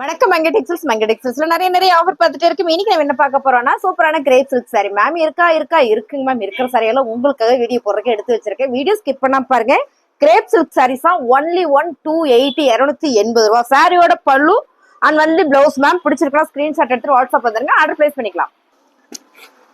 வணக்கம் மங்கடெக்ஸல்ஸ்ல நிறைய ஆஃபர் பார்த்துட்டு இருக்கு. இன்னைக்கு நம்ம என்ன பார்க்க போறோம்னா சூப்பரான கிரேப் சில்க் சாரி. மேம் இருக்குங்க மேம். இருக்கிற சாரியெல்லாம் உங்களுக்காக வீடியோ போடுறதுக்கு எடுத்து வச்சிருக்கேன். வீடியோ ஸ்கிப் பண்ணாம பாருங்க. கிரேப் சில்க் சாரீஸ் தான் ஒன்லி 280 280 ரூபா. சாரியோட பல்லு அண்ட் வந்து பிளவுஸ். மேம் பிடிச்சிருக்கலாம் ஸ்கிரீன்ஷாட் எடுத்து வாட்ஸ்அப் வந்துருங்க, ஆர்டர் பிளேஸ் பண்ணிக்கலாம்.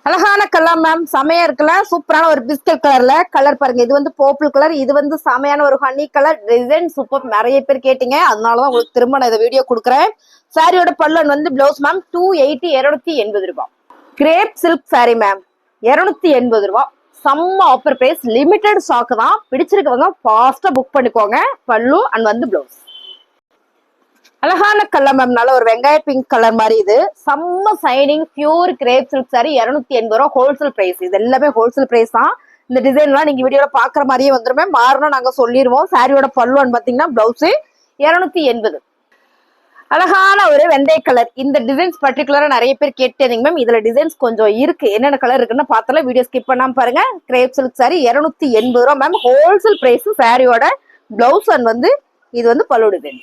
அழகான கலர் மேம், செமையா இருக்குல்ல. சூப்பரான ஒரு பிஸ்கட் கலர்ல கலர் பாருங்க. இது வந்து பர்பிள் கலர், இது வந்து செமையான ஒரு ஹனி கலர். Design super. நிறைய பேர் கேட்டீங்க, அதனாலதான் உங்களுக்கு திரும்ப நான் இந்த வீடியோ கொடுக்குறேன். சாரியோட பல்லு வந்து பிளவுஸ் மேம் 280 280 ரூபாய். கிரேப் சில்க் சாரி மேம் 280 ரூபாய். செம்ம ஆஃபர் பிரைஸ். லிமிடெட் ஸ்டாக் தான். பிடிச்சிருக்கவங்க ஃபாஸ்டா புக் பண்ணிக்கோங்க. பல்லு அண்ட் வந்து பிளவுஸ். அழகான கலர் மேம், நல்ல ஒரு வெங்காய பிங்க் கலர் மாதிரி. இது செம்ம signing pure grape silk sorry 280 ரூபா ஹோல்சேல் பிரைஸ். இது எல்லாமே ஹோல்சேல் பிரைஸ் தான். இந்த டிசைன்லாம் நீங்க வீடியோல பாக்குற மாதிரியே வந்துருமே. மாறணும் நாங்க சொல்லிடுவோம். சாரியோட பல்லுன்னு பாத்தீங்கன்னா பிளவுஸ் 280. அழகான ஒரு வெந்தய கலர். இந்த டிசைன்ஸ் பர்டிகுலரா நிறைய பேர் கேட்டீங்க மேம். இதுல டிசைன்ஸ் கொஞ்சம் இருக்கு. என்னென்ன கலர் இருக்குன்னு பார்த்தல வீடியோ ஸ்கிப் பண்ணாம பாருங்க. கிரேப் சில்க் சாரி 280 ரூபா மேம் ஹோல்சேல் பிரைஸ். சாரியோட பிளவுஸ் அண்ட் வந்து இது வந்து பல்லு டிசைன்.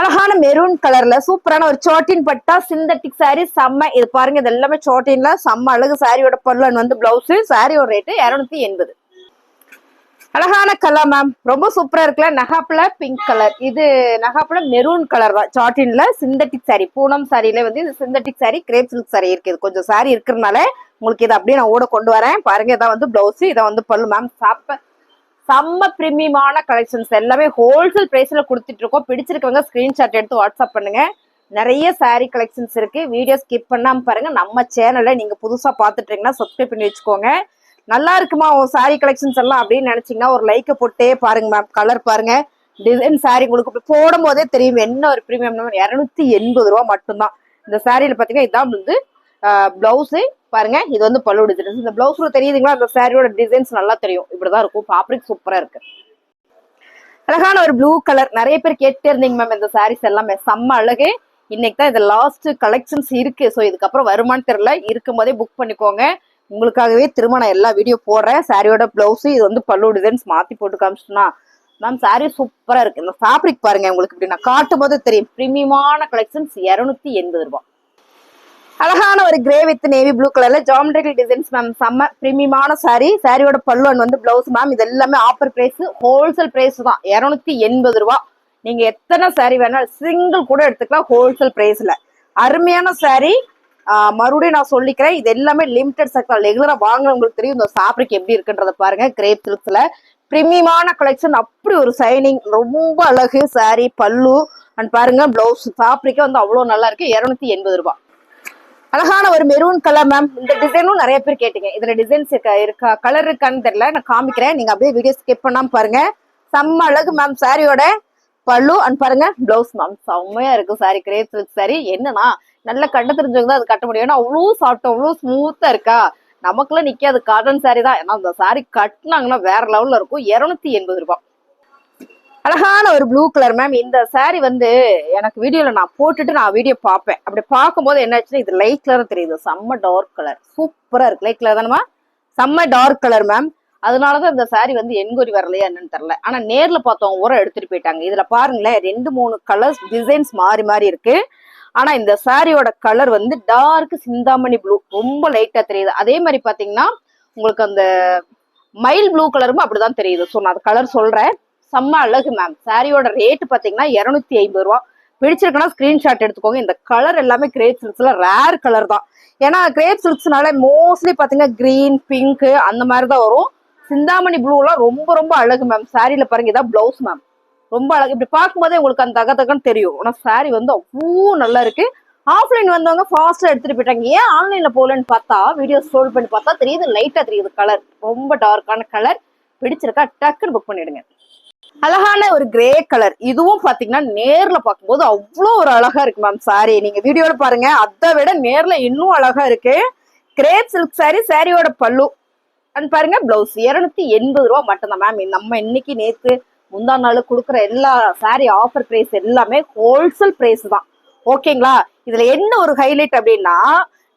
அழகான மெரூன் கலர்ல சூப்பரான ஒரு சாட்டின் பட்டா சிந்தட்டிக் சாரி. செம்ம. இது பாருங்க, இது எல்லாமே சாட்டின்ல செம்ம அழகு. சாரியோட பல்லு வந்து பிளவுஸ். சாரியோட ரேட்டு 280. அழகான கலர் மேம், ரொம்ப சூப்பரா இருக்குல்ல. நகாப்புல பிங்க் கலர். இது நகாப்புல மெரூன் கலர் தான். சாட்டின்ல சிந்தட்டிக் சாரி. பூனம் சாரியில வந்து இது synthetic sorry grape silk sorry இருக்கு. இது கொஞ்சம் சாரி இருக்கிறதுனால உங்களுக்கு இதை அப்படியே நான் ஓட கொண்டு வரேன். பாருங்க, இதான் வந்து பிளவுஸ், இதை வந்து பல்லு மேம். செம்ம பிரீமியமான கலெக்ஷன்ஸ் எல்லாமே ஹோல்சேல் பிரைஸ்ல கொடுத்துட்டு இருக்கோம். பிடிச்சிருக்கவங்க ஸ்கிரீன்ஷாட் எடுத்து வாட்ஸ்அப் பண்ணுங்க. நிறைய சாரி கலெக்ஷன்ஸ் இருக்கு. வீடியோ ஸ்கிப் பண்ணாம பாருங்க. நம்ம சேனலை நீங்க புதுசா பாத்துட்டு இருக்கீங்கன்னா சப்ஸ்கிரைப் பண்ணி வச்சுக்கோங்க. நல்லா இருக்குமா உன் சாரி கலெக்ஷன்ஸ் எல்லாம் அப்படின்னு நினைச்சீங்கன்னா ஒரு லைக்கை போட்டே பாருங்க மேம். கலர் பாருங்க, டிசைன். சாரி உங்களுக்கு போடும் போதே தெரியும் என்ன ஒரு பிரீமியம். 280 ரூபா மட்டும்தான். இந்த சாரியில பாத்தீங்கன்னா இதான் வந்து பிளவுஸ் பாருங்க. இது வந்து பல்லு டிசைன்ஸ். இந்த பிளவுஸ்ல தெரியுதுங்களா, அந்த சாரியோட டிசைன்ஸ் நல்லா தெரியும். இப்படிதான் இருக்கும். ஃபேப்ரிக் சூப்பரா இருக்கு. அழகான ஒரு ப்ளூ கலர். நிறைய பேர் கேட்டே இருந்தீங்க மேம். இந்த சாரீஸ் எல்லாமே செம்ம அழகு. இன்னைக்கு தான் இது லாஸ்ட் கலெக்ஷன்ஸ் இருக்கு. ஸோ இதுக்கப்புறம் வருமானு தெரியல. இருக்கும் போதே புக் பண்ணிக்கோங்க. உங்களுக்காகவே திரும்ப நான் எல்லா வீடியோ போடுறேன். சாரியோட பிளவுஸ் இது வந்து பல்லு டிசைன்ஸ் மாத்தி போட்டு காமிச்சுனா மேம் சாரி சூப்பரா இருக்கு. இந்த ஃபேப்ரிக் பாருங்க. உங்களுக்கு இப்படி நான் காட்டும் போது தெரியும். பிரீமியமான கலெக்ஷன்ஸ் 280 ரூபாய். அழகான ஒரு கிரே வித் நேவி ப்ளூ கலர்ல ஜாமெட்ரிக்கல் டிசைன்ஸ் மேம். செம்ம பிரீமியமான சாரி. சாரியோட பல்லு வந்து பிளவுஸ் மேம். இது எல்லாமே ஆஃபர் பிரைஸ், ஹோல்சேல் பிரைஸ் தான். 280 ரூபாய். நீங்க எத்தனை சாரி வேணாலும் சிங்கிள் கூட எடுத்துக்கலாம் ஹோல்சேல் பிரைஸ்ல. அருமையான சாரி. மறுபடியும் நான் சொல்லிக்கிறேன், இது எல்லாமே லிமிடெட் செக்டர். ரெகுலரா வாங்குறவங்களுக்கு தெரியும் இந்த ஃபேப்ரிக் எப்படி இருக்குன்றத பாருங்க. கிரேப் சில்க்ஸ்ல பிரீமியமான கலெக்ஷன். அப்படி ஒரு சைனிங், ரொம்ப அழகு. சாரி பல்லு அண்ட் பாருங்க பிளவுஸ். ஃபேப்ரிக்கே வந்து அவ்வளவு நல்லா இருக்கு. 280 ரூபாய். அழகான ஒரு மெரூன் கலர் மேம். இந்த டிசைனும் நிறைய பேர் கேட்டீங்க. இதுல டிசைன்ஸ் இருக்கா கலர் இருக்கான்னு தெரியல, நான் காமிக்கிறேன். நீங்க அப்படியே வீடியோ ஸ்கிப் பண்ணாம பாருங்க. செம்ம அழகு மேம். சாரியோட பல்லு அண்ட் பாருங்க பிளவுஸ் மேம். செம்மையா இருக்கு சாரி. கிரேப் சில்க் சாரி என்னன்னா நல்ல கட்ட தெரிஞ்சவங்க தான் அது கட்ட முடியும். ஏன்னா அவ்வளவு சாஃப்ட், அவ்வளவு ஸ்மூத்தா இருக்கா. நமக்குலாம் நிக்காது. காட்டன் சாரி தான். ஏன்னா அந்த சாரி கட்டினாங்கன்னா வேற லெவல்ல இருக்கும். 280 ரூபாய். அழகான ஒரு ப்ளூ கலர் மேம். இந்த சாரி வந்து எனக்கு வீடியோல நான் போட்டுட்டு நான் வீடியோ பார்ப்பேன். அப்படி பார்க்கும்போது என்ன ஆச்சுன்னா இது லைட் கலர் தெரியுது. செம்ம டார்க் கலர். சூப்பரா இருக்கு. லைட் கலர் தானமா, செம்ம டார்க் கலர் மேம். அதனாலதான் இந்த சாரி வந்து என்கொயரி வரலையா என்னன்னு தெரியல. ஆனா நேர்ல பார்த்தவங்க ஊரை எடுத்துட்டு போயிட்டாங்க. இதுல பாருங்களேன், 2-3 கலர்ஸ் டிசைன்ஸ் மாறி மாறி இருக்கு. ஆனா இந்த சாரியோட கலர் வந்து டார்க் சிந்தாமணி ப்ளூ, ரொம்ப லைட்டா தெரியுது. அதே மாதிரி பாத்தீங்கன்னா உங்களுக்கு அந்த மைல் ப்ளூ கலரும் அப்படிதான் தெரியுது. ஸோ நான் அந்த கலர் சொல்றேன். செம்ம அழகு மேம். சாரியோட ரேட் பாத்தீங்கன்னா 250 ரூபா. பிடிச்சிருக்குன்னா ஸ்கிரீன்ஷாட் எடுத்துக்கோங்க. இந்த கலர் எல்லாமே கிரேப் சில்க்ஸ்ல ரேர் கலர் தான். ஏன்னா கிரேப் சில்க்ஸ்னால மோஸ்ட்லி பாத்தீங்கன்னா கிரீன், பிங்க் அந்த மாதிரி தான் வரும். சிந்தாமணி ப்ளூ எல்லாம் ரொம்ப ரொம்ப அழகு மேம். சாரியில பாருங்க, இதான் பிளவுஸ் மேம். ரொம்ப அழகு. இப்படி பார்க்கும்போதே உங்களுக்கு அந்த தகன்னு தெரியும். ஆனா சாரி வந்து அவ்வளோ நல்லா இருக்கு. ஆஃப்லைன் வந்தவங்க ஃபாஸ்டா எடுத்துட்டு போயிட்டாங்க. ஏன் ஆன்லைன்ல போகலன்னு பார்த்தா வீடியோ ஸ்க்ரோல் பண்ணி பார்த்தா தெரியுது, லைட்டா தெரியுது கலர். ரொம்ப டார்க்கான கலர். பிடிச்சிருக்கா டக்குன்னு புக் பண்ணிடுங்க. அழகான ஒரு கிரே கலர். இதுவும் பாத்தீங்கன்னா நேர்ல பார்க்கும்போது அவ்வளோ ஒரு அழகா இருக்கு மேம். சாரி நீங்க வீடியோல பாருங்க, அதை விட நேர்ல இன்னும் அழகா இருக்கு. Grape silk sorry. சாரியோட பல்லு அண்ட் பாருங்க பிளவுஸ். 280 ரூபா மட்டும்தான் மேம். நம்ம இன்னைக்கு நேத்து முந்தா நாள் கொடுக்குற எல்லா சாரி ஆஃபர் பிரைஸ் எல்லாமே ஹோல்சேல் பிரைஸ் தான். ஓகேங்களா. இதுல என்ன ஒரு ஹைலைட் அப்படின்னா,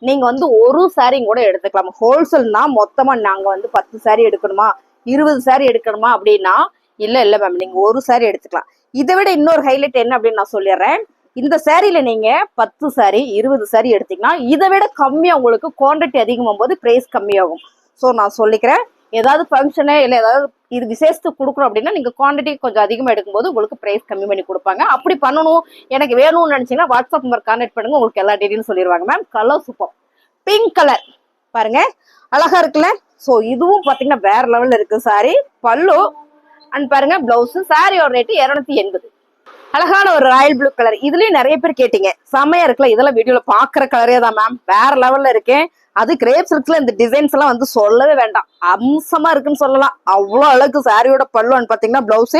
நீங்க வந்து ஒரு சாரி கூட எடுத்துக்கலாம். ஹோல்சேல்னா மொத்தமா நாங்க வந்து 10 சாரி எடுக்கணுமா, 20 சாரி எடுக்கணுமா அப்படின்னா இல்ல மேம், நீங்க ஒரு சாரி எடுத்துக்கலாம். இதை விட இன்னொரு ஹைலைட் என்ன அப்படின்னு நான் சொல்லிடுறேன். இந்த சாரியில நீங்க 10 சாரி 20 சாரி எடுத்தீங்கன்னா இதை விட கம்மியா உங்களுக்கு குவான்டிட்டி அதிகமாகும் போது பிரைஸ் கம்மியாகும். ஸோ நான் சொல்லிக்கிறேன், ஏதாவது ஃபங்க்ஷனு இல்லை ஏதாவது இது விசேஷத்துக்கு கொடுக்குறோம் அப்படின்னா நீங்க குவான்டிட்டி கொஞ்சம் அதிகமாக எடுக்கும்போது உங்களுக்கு பிரைஸ் கம்மி பண்ணி கொடுப்பாங்க. அப்படி பண்ணணும் எனக்கு வேணும்னு நினைச்சீங்கன்னா வாட்ஸ்அப் நம்பர் கான்டாக்ட் பண்ணுங்க, உங்களுக்கு எல்லா டீட்டெயிலும் சொல்லிடுவாங்க. Ma'am colour super, pink colour பாருங்க அழகா இருக்குல்ல. ஸோ இதுவும் பாத்தீங்கன்னா வேற லெவல்ல இருக்கு சாரி. பல்லு அண்ட் பாருங்க பிளவுஸ். சாரியோட ரேட்டு 280. அழகான ஒரு ராயல் ப்ளூ கலர். இதுலயும் நிறைய பேர் கேட்டீங்க, செமையா இருக்குல்ல. இதெல்லாம் வீடியோல பாக்குற கலரே தான் மேம், வேற லெவல்ல இருக்கேன். அது கிரேப் சில்க்ஸ்ல இந்த டிசைன்ஸ் எல்லாம் வந்து சொல்லவே வேண்டாம், அம்சமா இருக்குன்னு சொல்லலாம். அவ்வளவு அழகு. சாரியோட பல்லுன்னு பாத்தீங்கன்னா பிளவுஸ்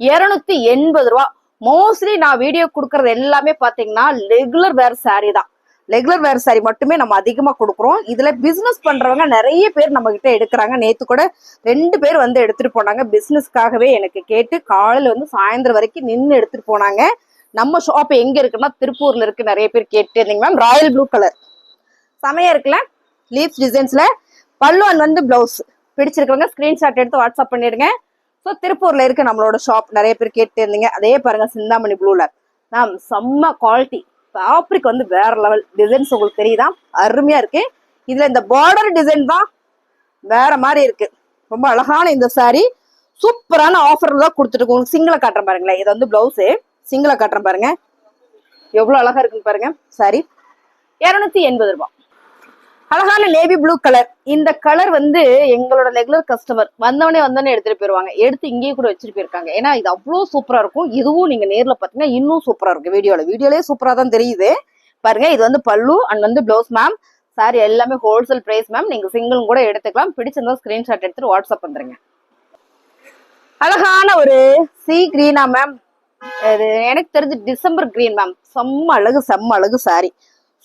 280 ரூபா. மோஸ்ட்லி நான் வீடியோ கொடுக்கறது எல்லாமே பாத்தீங்கன்னா ரெகுலர் வேர் சாரி தான். ரெகுலர் வேர் சாரி மட்டுமே நம்ம அதிகமா கொடுக்குறோம். இதுல பிசினஸ் பண்றவங்க நிறைய பேர் நம்ம கிட்ட எடுக்கிறாங்க. நேத்து கூட 2 பேர் வந்து எடுத்துட்டு போனாங்க பிசினஸ்க்காகவே. எனக்கு கேட்டு காலையில வந்து சாயந்தரம் வரைக்கும் நின்று எடுத்துட்டு போனாங்க. நம்ம ஷாப் எங்க இருக்குன்னா திருப்பூர்ல இருக்கு. நிறைய பேர் கேட்டு இருந்தீங்க மேம். ராயல் ப்ளூ கலர் செமையா இருக்குல்ல, லீஃப் டிசைன்ஸ்ல. பல்லு வந்து பிளவுஸ். பிடிச்சிருக்கவங்க ஸ்கிரீன்ஷாட் எடுத்து வாட்ஸ்அப் பண்ணிடுங்க. ஸோ திருப்பூர்ல இருக்கு நம்மளோட ஷாப். நிறைய பேர் கேட்டு இருந்தீங்க. அதே பாருங்க சிந்தாமணி ப்ளூல மேம், செம்ம குவாலிட்டி. ஃபேப்ரிக் வந்து வேற லெவல். டிசைன்ஸ் உங்களுக்கு தெரியுதா, அருமையா இருக்கு. இதுல இந்த பார்டர் டிசைன் தான் வேற மாதிரி இருக்கு. ரொம்ப அழகான இந்த சாரி சூப்பரான ஆஃபர்ல தான் கொடுத்துட்டு உங்களுக்கு சிங்கிளை காட்டுறேன் பாருங்களேன். இது வந்து பிளவுஸ், சிங்கிளை காட்டுறேன் பாருங்க எவ்வளவு அழகா இருக்குன்னு பாருங்க. சாரி 280 ரூபாய். அழகான நேவி ப்ளூ கலர். இந்த கலர் வந்து எங்களோட ரெகுலர் கஸ்டமர் வந்தவனே எடுத்துட்டு போயிருவாங்க. எடுத்து இங்கேயே கூட வச்சுட்டு போயிருக்காங்க. ஏன்னா இது அவ்வளவு சூப்பரா இருக்கும். இதுவும் நீங்க நேர்ல பாத்தீங்கன்னா இன்னும் சூப்பரா இருக்கும். வீடியோலயே சூப்பரா தான் தெரியுது பாருங்க. இது வந்து பல்லு அண்ட் வந்து பிளவுஸ் மேம். சாரி எல்லாமே ஹோல்சேல் பிரைஸ் மேம். நீங்க சிங்கிளும் கூட எடுத்துக்கலாம். பிடிச்சிருந்தா ஸ்கிரீன்ஷாட் எடுத்துட்டு வாட்ஸ்அப் வந்துருங்க. அழகான ஒரு சி கிரீனா மேம். இது எனக்கு தெரிஞ்சு டிசம்பர் கிரீன் மேம். செம்ம அழகு சாரி.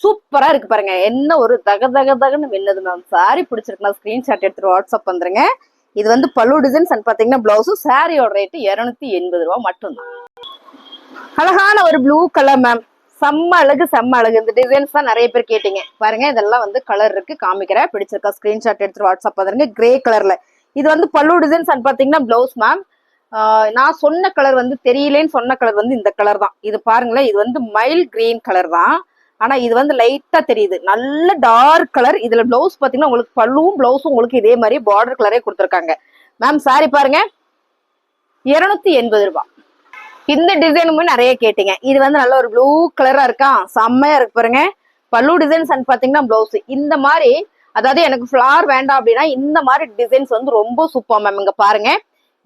சூப்பரா இருக்கு பாருங்க. என்ன ஒரு தகன்னு மின்னது மேம். சாரி பிடிச்சிருக்குன்னா ஸ்கிரீன்ஷாட் எடுத்துட்டு வாட்ஸ்அப் வந்துருங்க. இது வந்து பல்லு டிசைன்ஸ் அண்ட் பாத்தீங்கன்னா பிளவுஸ். சாரியோட ரேட்டு 280 ரூபாய் மட்டும்தான். அழகான ஒரு ப்ளூ கலர் மேம். செம்ம அழகு. இந்த டிசைன்ஸ் தான் நிறைய பேர் கேட்டீங்க பாருங்க. இதெல்லாம் வந்து கலர் இருக்கு, காமிக்கிறேன். பிடிச்சிருக்கா ஸ்கிரீன்ஷாட் எடுத்துட்டு வாட்ஸ்அப் வந்துருங்க. கிரே கலர்ல இது வந்து பல்லு டிசைன்ஸ் அண்ட் பாத்தீங்கன்னா பிளவுஸ் மேம். நான் சொன்ன கலர் வந்து தெரியலேன்னு சொன்ன கலர் வந்து இந்த கலர் தான். இது பாருங்களேன், இது வந்து மைல் கிரீன் கலர் தான். ஆனா இது வந்து லைட்டா தெரியுது, நல்ல டார்க் கலர். இதுல பிளவுஸ் பாத்தீங்கன்னா உங்களுக்கு பல்லுவும் பிளவுஸும் உங்களுக்கு இதே மாதிரி பார்டர் கலரே கொடுத்துருக்காங்க மேம். சாரி பாருங்க 280 ரூபாய். இந்த டிசைனுமே நிறைய கேட்டீங்க. இது வந்து நல்ல ஒரு ப்ளூ கலரா இருக்கா, செம்மையா இருக்கு பாருங்க. பல்லு டிசைன்ஸ் அண்ட் பாத்தீங்கன்னா பிளவுஸ் இந்த மாதிரி. அதாவது எனக்கு ஃபிளார் வேண்டாம் அப்படின்னா இந்த மாதிரி டிசைன்ஸ் வந்து ரொம்ப சூப்பர் மேம். இங்க பாருங்க,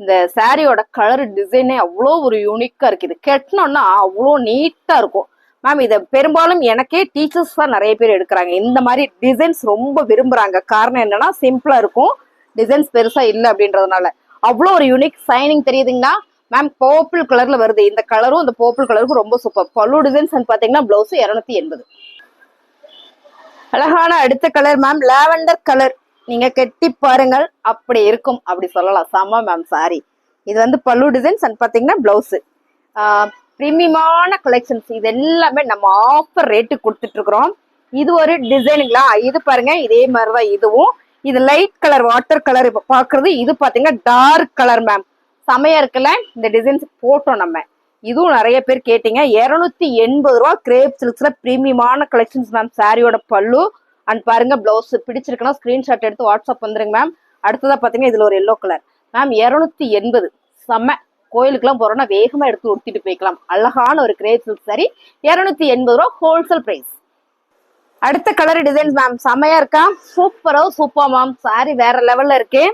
இந்த சாரியோட கலர் டிசைனே அவ்வளோ ஒரு யூனிக்கா இருக்கு. இது கெட்டணும்னா அவ்வளோ நீட்டா இருக்கும் மேம். இதை பெரும்பாலும் எனக்கே டீச்சர்ஸ் தான் நிறைய பேர் எடுக்கிறாங்க. இந்த மாதிரி டிசைன்ஸ் ரொம்ப விரும்புறாங்க. காரணம் என்னன்னா சிம்பிளா இருக்கும், டிசைன்ஸ் பெருசா இல்லை அப்படின்றதுனால. அவ்வளோ ஒரு யூனிக் சைனிங் தெரியுதுங்கன்னா மேம். பர்பிள் கலர்ல வருது. இந்த கலரும் இந்த பர்பிள் கலருக்கும் ரொம்ப சூப்பர். பல்லு டிசைன்ஸ் பாத்தீங்கன்னா பிளவுஸ் 280. அழகான அடுத்த கலர் மேம், லாவெண்டர் கலர். நீங்க கெட்டி பாருங்கள், அப்படி இருக்கும், அப்படி சொல்லலாம். செம மேம் சாரி. இது வந்து பல்லு டிசைன்ஸ் அண்ட் பாத்தீங்கன்னா பிளவுஸ். பிரீமியமான கலெக்ஷன்ஸ். இது எல்லாமே நம்ம ஆஃபர் ரேட்டு கொடுத்துட்டு இருக்கிறோம். இது ஒரு டிசைனுங்களா. இது பாருங்க இதே மாதிரிதான் இதுவும். இது லைட் கலர் வாட்டர் கலர் இப்ப பாக்குறது. இது பாத்தீங்கன்னா டார்க் கலர் மேம். செமையா இருக்குல்ல. இந்த டிசைன்ஸ் போட்டோம் நம்ம. இதுவும் நிறைய பேர் கேட்டீங்க. 280 ரூபாய். கிரேப் சில்க்ஸ்ல பிரீமியமான கலெக்ஷன்ஸ் மேம். சாரியோட பல்லு அண்ட் பாருங்க பிளவுஸ். பிடிச்சிருக்குன்னா ஸ்கிரீன்ஷாட் எடுத்து வாட்ஸ்அப் வந்துருங்க மேம். அடுத்ததா பாத்தீங்கன்னா இதுல ஒரு எல்லோ கலர் மேம். 280 செம்ம. கோயிலுக்குலாம் போறோம்னா வேகமா எடுத்து உடுத்திட்டு போய்க்கலாம். அழகான ஒரு கிரேப் சில்க் சாரி 280 ரூபாய் ஹோல்சேல் பிரைஸ். அடுத்த கலர் டிசைன்ஸ் மேம். செமையா இருக்கா, சூப்பர் மேம். சாரி வேற லெவல்ல இருக்கு.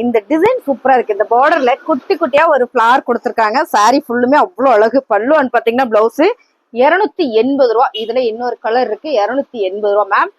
இந்த டிசைன் சூப்பரா இருக்கு. இந்த பார்டர்ல குட்டி குட்டியா ஒரு ஃபிளவர் கொடுத்துருக்காங்க. சாரி ஃபுல்லுமே அவ்வளோ அழகு. பல்லு பாத்தீங்கன்னா பிளவுஸ் 280 ரூபாய். இதுல இன்னொரு கலர் இருக்கு. 280 ரூபாய் மேம்.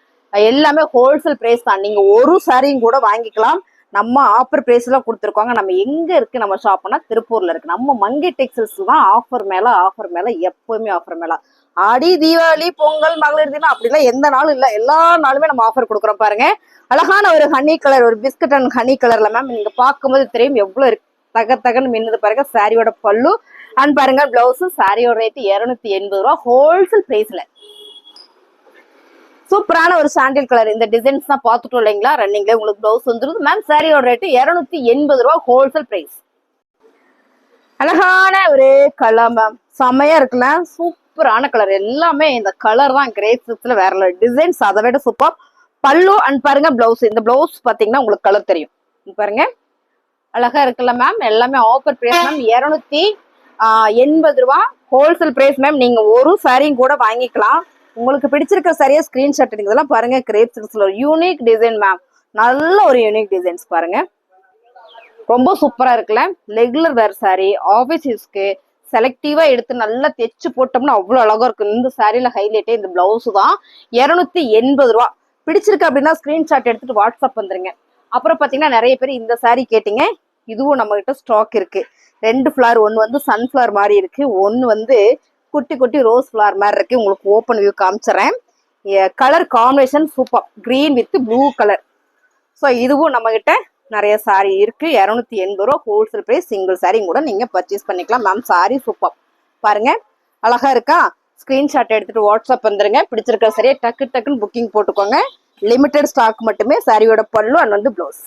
எல்லாமே ஹோல்சேல் பிரைஸ் தான். நீங்க ஒரு சாரியும் கூட வாங்கிக்கலாம். நம்ம ஆஃபர் பிரைஸ்ல கொடுத்துருக்காங்க. நம்ம எங்க இருக்கு நம்ம ஷாப்னா திருப்பூர்ல இருக்கு. நம்ம மங்கை டெக்ஸ்டைல்ஸ் தான். ஆஃபர் மேல எப்பவுமே ஆஃபர் மேல. ஆடி, தீபாவளி, பொங்கல், மகளிர் தினம் அப்படிலாம் எந்த நாளும் இல்ல, எல்லா நாளுமே நம்ம ஆஃபர் கொடுக்குறோம் பாருங்க. அழகான ஒரு ஹனி கலர், ஒரு பிஸ்கட் அண்ட் ஹனி கலர்ல மேம். நீங்க பார்க்கும்போது தெரியும் எவ்வளவு தகன்னு மின்னது பாருங்க. சாரியோட பல்லு அண்ட் பாருங்க பிளவுஸ். சாரியோட ரேட்டு 280 ரூபாய் ஹோல்சேல் பிரைஸ்ல. சூப்பரான ஒரு சாண்டில் கலர். இந்த டிசைன்ஸ் தான் பார்த்துட்டோம் இல்லைங்களா, ரன்னிங்ல உங்களுக்கு பிளவுஸ் வந்துருது மேம். சாரியோட ரேட்டு 280 ரூபாய் ஹோல்சேல் பிரைஸ். அழகான ஒரு கலர் மேம். செமையா இருக்குல்ல, சூப்பரான கலர், எல்லாமே இந்த கலர் தான் கிரேப் சில்க்ஸ்ல வேற டிசைன்ஸ் அதை விட சூப்பர். பல்லு அண்ட் பாருங்க பிளவுஸ், இந்த பிளவுஸ் பாத்தீங்கன்னா உங்களுக்கு கலர் தெரியும் பாருங்க, அழகா இருக்குல்ல மேம். எல்லாமே ஆஃபர் பிரைஸ் மேம், 280 ரூபா ஹோல்சேல் பிரைஸ் மேம். நீங்க ஒரு சாரியும் கூட வாங்கிக்கலாம். உங்களுக்கு பிடிச்சிருக்க சரியா ஸ்கிரீன்ஷாட் எடுங்க. இதெல்லாம் பாருங்க கிரேப் சில்க்ஸ்ல ஒரு யூனிக் டிசைன் மேம், நல்ல ஒரு யூனிக் டிசைன்ஸ் பாருங்க, ரொம்ப சூப்பரா இருக்குல்ல. ரெகுலர் வேர் சாரி, ஆபீஸ் யூஸ்க்கு செலக்டிவா எடுத்து நல்லா தைச்சு போட்டோம்னா அவ்வளவு அழகா இருக்கும். இந்த சாரியில ஹைலைட்டே இந்த பிளவுஸ் தான். 280 ரூபா. பிடிச்சிருக்கு அப்படின்னா ஸ்கிரீன்ஷாட் எடுத்துட்டு வாட்ஸ்அப் வந்துருங்க. அப்புறம் பாத்தீங்கன்னா நிறைய பேர் இந்த சாரி கேட்டீங்க, இதுவும் நம்ம கிட்ட ஸ்டாக் இருக்கு. 2 ஃபிளார், ஒன்னு வந்து சன்ஃபிளவர் மாதிரி இருக்கு, ஒன்னு வந்து குட்டி குட்டி ரோஸ் ஃபிளார் மாதிரி இருக்கு. உங்களுக்கு ஓப்பன் வியூ காமிச்சிடறேன். Colour combination super, green with blue colour. So இதுவும் நம்ம கிட்ட நிறைய சாரி இருக்கு. 280 ரூபா ஹோல்சேல் பிரைஸ். சிங்கிள் சாரி கூட நீங்க பர்ச்சேஸ் பண்ணிக்கலாம் மேம். சாரி சூப்பர் பாருங்க, அழகா இருக்கா. ஸ்கிரீன்ஷாட் எடுத்துட்டு வாட்ஸ்அப் வந்துருங்க. பிடிச்சிருக்க சரியா டக்கு டக்குன்னு புக்கிங் போட்டுக்கோங்க. லிமிடெட் ஸ்டாக் மட்டுமே. சாரியோட பல்லு அண்ட் வந்து ப்ளவுஸ்.